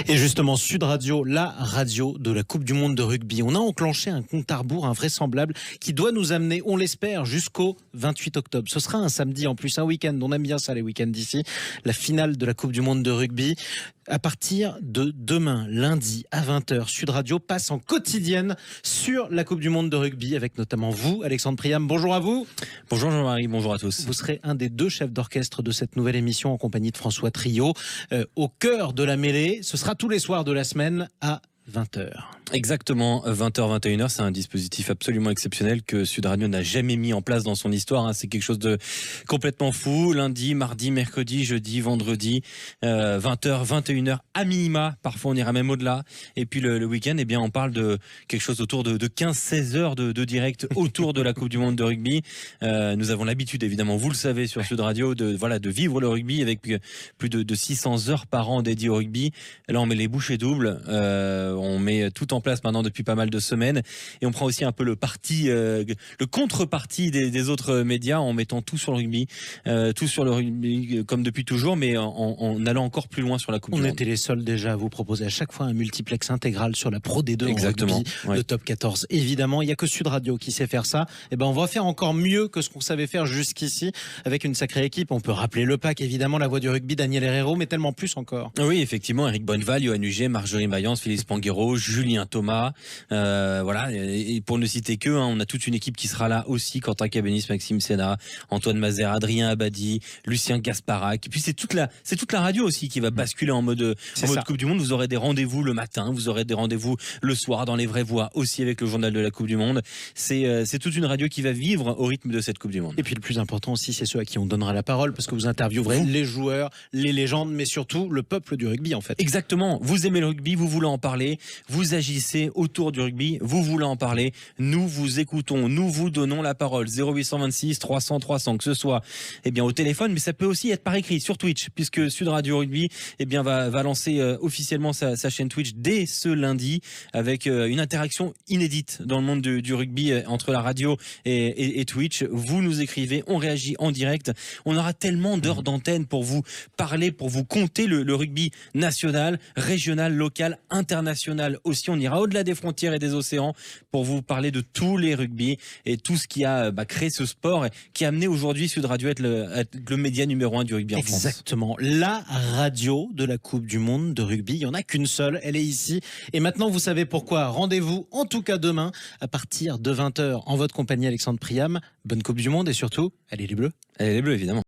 Et justement, Sud Radio, la radio de la Coupe du Monde de rugby. On a enclenché un compte à rebours invraisemblable qui doit nous amener, on l'espère, jusqu'au 28 octobre. Ce sera un samedi, en plus un week-end. On aime bien ça, les week-ends d'ici. La finale de la Coupe du Monde de rugby. À partir de demain, lundi à 20h, Sud Radio passe en quotidienne sur la Coupe du Monde de rugby avec notamment vous, Alexandre Priam. Bonjour à vous. Bonjour Jean-Marie, bonjour à tous. Vous serez un des deux chefs d'orchestre de cette nouvelle émission en compagnie de François Trio. Au cœur de la mêlée, ce sera tous les soirs de la semaine à 20h. Exactement, 20h, 21h, c'est un dispositif absolument exceptionnel que Sud Radio n'a jamais mis en place dans son histoire. C'est quelque chose de complètement fou. Lundi, mardi, mercredi, jeudi, vendredi, 20h, 21h à minima. Parfois, on ira même au-delà. Et puis le week-end, eh bien, on parle de quelque chose autour de 15-16 heures de direct autour de la Coupe du Monde de rugby. Nous avons l'habitude, évidemment, vous le savez, sur Sud Radio, de vivre le rugby avec plus de 600 heures par an dédiées au rugby. Là, on met les bouchées doubles. On met tout en place maintenant depuis pas mal de semaines et on prend aussi un peu le contreparti des autres médias en mettant tout sur le rugby, comme depuis toujours, mais en allant encore plus loin sur la Coupe du Monde. On était les seuls déjà à vous proposer à chaque fois un multiplex intégral sur la Pro D2 Exactement, en rugby, ouais. le top 14. Évidemment, il n'y a que Sud Radio qui sait faire ça. Et ben, on va faire encore mieux que ce qu'on savait faire jusqu'ici avec une sacrée équipe. On peut rappeler le pack, évidemment, la voix du rugby, Daniel Herrero, mais tellement plus encore. Oui, effectivement, Eric Bonneval, Johan Huget, Marjorie Mayence, Philippe Panguero, Julien Thomas, voilà. Et pour ne citer que, on a toute une équipe qui sera là aussi. Quentin Cabenis, Maxime Sénat, Antoine Mazer, Adrien Abadi, Lucien Gasparac. Et puis c'est toute la radio aussi qui va basculer en mode Coupe du Monde. Vous aurez des rendez-vous le matin, vous aurez des rendez-vous le soir dans les vraies voix aussi avec le journal de la Coupe du Monde. C'est toute une radio qui va vivre au rythme de cette Coupe du Monde. Et puis le plus important aussi, c'est ceux à qui on donnera la parole parce que vous interviewerez les joueurs, les légendes, mais surtout le peuple du rugby en fait. Exactement. Vous aimez le rugby, vous voulez en parler, vous agissez autour du rugby, vous voulez en parler. Nous vous écoutons, nous vous donnons la parole. 0826 300 300, que ce soit au téléphone, mais ça peut aussi être par écrit sur Twitch, puisque Sud Radio Rugby va lancer officiellement sa chaîne Twitch dès ce lundi avec une interaction inédite dans le monde du rugby entre la radio et Twitch. Vous nous écrivez, on réagit en direct. On aura tellement d'heures d'antenne pour vous parler, pour vous compter le rugby national, régional, local, international aussi. On ira au-delà des frontières et des océans pour vous parler de tous les rugby et tout ce qui a créé ce sport et qui a amené aujourd'hui Sud Radio à être le média numéro 1 du rugby en France. Exactement. La radio de la Coupe du Monde de rugby. Il n'y en a qu'une seule. Elle est ici. Et maintenant, vous savez pourquoi. Rendez-vous, en tout cas demain, à partir de 20h, en votre compagnie, Alexandre Priam. Bonne Coupe du Monde et surtout, allez les Bleus. Allez les Bleus, évidemment.